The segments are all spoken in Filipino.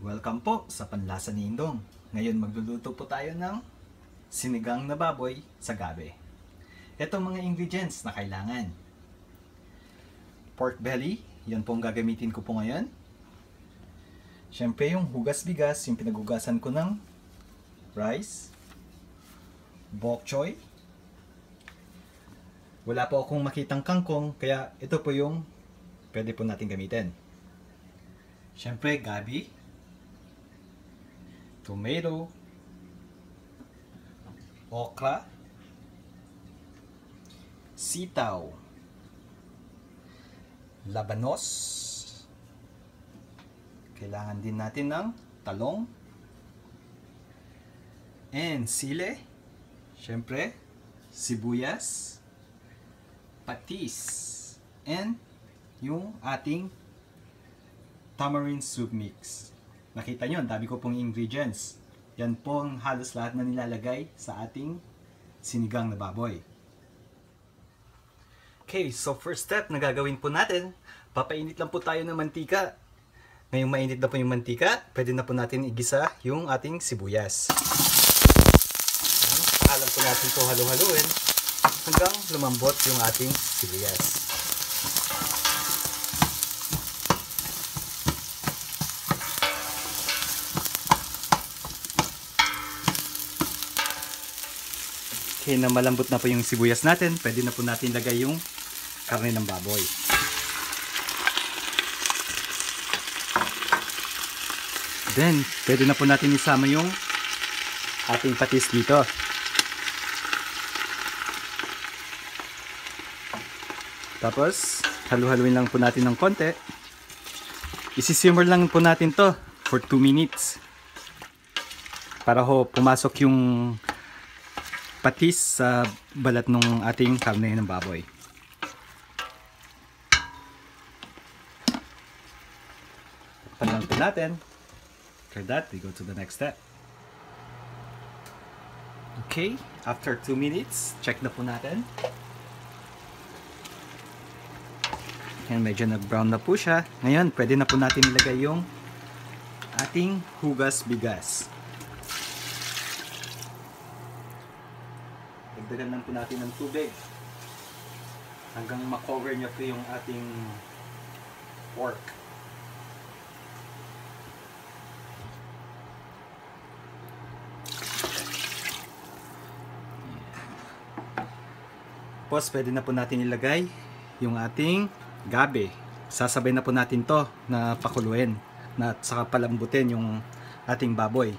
Welcome po sa Panlasa ni Indong. Ngayon magluluto po tayo ng sinigang na baboy sa gabi. Ito mga ingredients na kailangan. Pork belly, yan po ang gagamitin ko po ngayon. Siyempre yung hugas bigas, yung pinagugasan ko ng rice. Bok choy. Wala po akong makitang kangkong, kaya ito po yung pwede po natin gamitin. Siyempre gabi. Tomato, okra, sitaw, labanos, kailangan din natin ng talong, and sile, syempre, sibuyas, patis, and yung ating tamarind soup mix. Nakita nyo, ang dami ko pong ingredients. Yan pong halos lahat na nilalagay sa ating sinigang na baboy. Okay, so first step na gagawin po natin, papainit lang po tayo ng mantika. Ngayong mainit na po yung mantika, pwede na po natin igisa yung ating sibuyas. Pakalan po natin ito halo-haloin hanggang lumambot yung ating sibuyas. Okay, na malambot na po yung sibuyas natin, pwede na po natin lagay yung karne ng baboy. Then, pwede na po natin isama yung ating patis dito. Tapos, halu-haluin lang po natin ng konti. Isi-simmer lang po natin to for 2 minutes. Para ho pumasok yung patis sa balat ng ating karne ng baboy. Takpan lang po natin. After that, we go to the next step. Okay, after 2 minutes, check na po natin. Ayan, medyo nag-brown na po siya. Ngayon, pwede na po natin ilagay yung ating hugas bigas. Dagdagan lang po natin ng tubig hanggang ma-cover niya po yung ating pork. Tapos pwede na po natin ilagay yung ating gabi. Sasabay na po natin to na pakuluin na at saka palambutin yung ating baboy.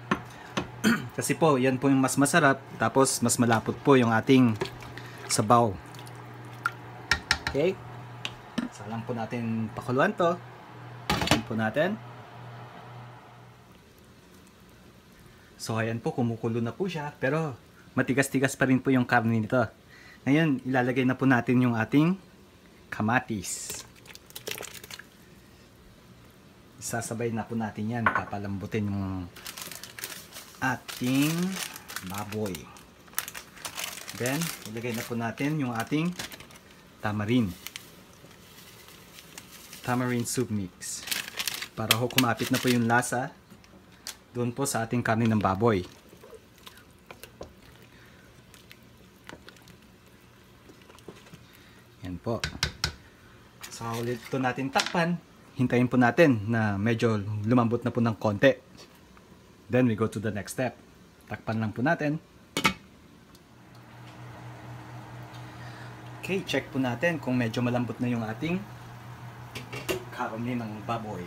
Kasi po, yan po yung mas masarap, tapos mas malapot po yung ating sabaw. Okay? So lang po natin pakuluan to. Ayan po natin. So ayan po, kumukulo na po siya, pero matigas-tigas pa rin po yung karne nito. Ngayon, ilalagay na po natin yung ating kamatis. Isasabay na po natin yan, papalambutin yung ating baboy. Then, ilagay na po natin yung ating tamarind soup mix para ho kumapit na po yung lasa doon po sa ating karne ng baboy. Yan po. So, ulit ito natin takpan. Hintayin po natin na medyo lumambot na po ng konti. Then we go to the next step. Takpan lang po natin. Okay, check po natin kung medyo malambot na yung ating karne ng baboy.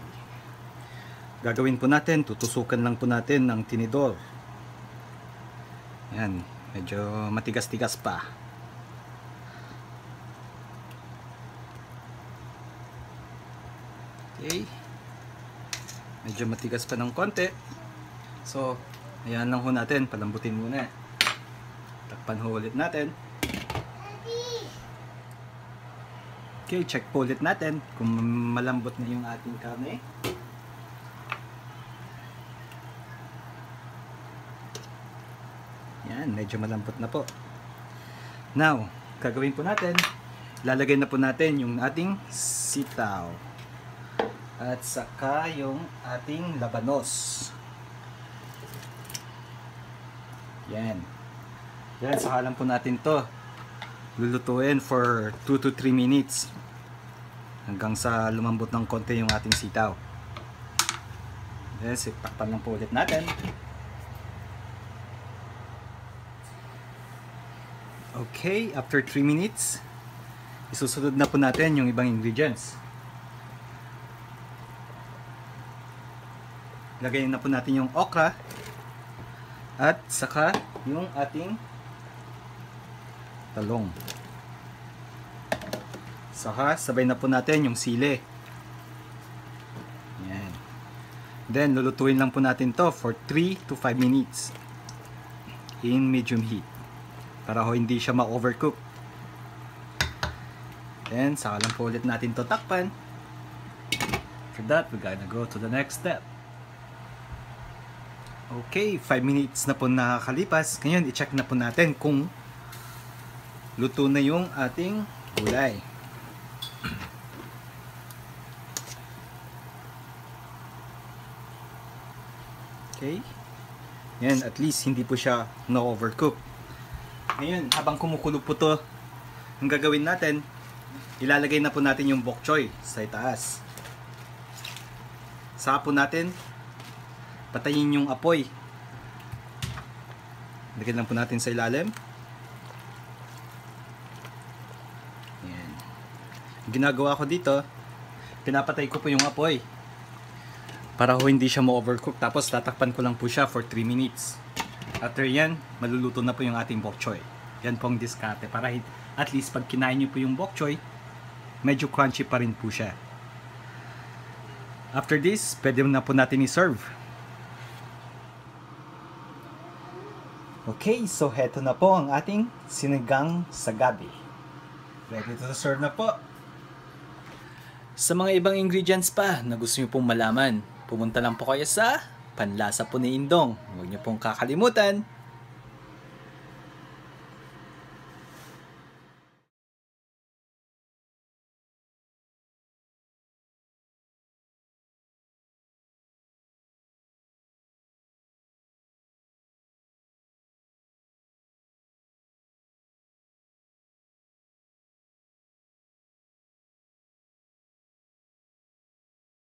Gagawin po natin, tutusukan lang po natin ng tinidor. Yan, medyo matigas-tigas pa. Okay. Medyo matigas pa ng konti. So, ayan lang ho natin, palambutin muna. Takpan ho ulit natin. Okay, check po ulit natin kung malambot na yung ating karne. Yan, medyo malambot na po. Now, gagawin po natin, lalagay na po natin yung ating sitaw. At saka yung ating labanos. Yan. Yan, saka lang po natin to lulutuin for 2 to 3 minutes. Hanggang sa lumambot ng konti yung ating sitaw. Then, takpan lang po ulit natin. Okay, after 3 minutes, isusunod na po natin yung ibang ingredients. Lagayin na po natin yung okra at saka yung ating talong. Saka sabay na po natin yung sili. Yan. Then lulutuin lang po natin to for 3 to 5 minutes in medium heat para ho hindi siya ma-overcook. Then saka lang po ulit natin to takpan. For that, we're gonna go to the next step. Okay, 5 minutes na po nakakalipas. Ngayon, i-check na po natin kung luto na yung ating gulay. Okay. Yan, at least hindi po siya na-overcook. Ngayon, habang kumukulo po to, ang gagawin natin, ilalagay na po natin yung bok choy sa itaas. Saka po natin patayin yung apoy. Lagyan lang po natin sa ilalim. Yan. Ginagawa ko dito, pinapatay ko po yung apoy para ho hindi siya ma-overcook. Tapos tatakpan ko lang po siya for 3 minutes. After yan, maluluto na po yung ating bok choy. Yan po ang diskarte para at least pag kinain nyo po yung bok choy, medyo crunchy pa rin po siya. After this, pwede na po natin i-serve. Okay, so heto na po ang ating sinigang sa gabi. Ready to serve na po. Sa mga ibang ingredients pa na gusto nyo pong malaman, pumunta lang po kayo sa Panlasa po ni Indong. Huwag nyo pong kakalimutan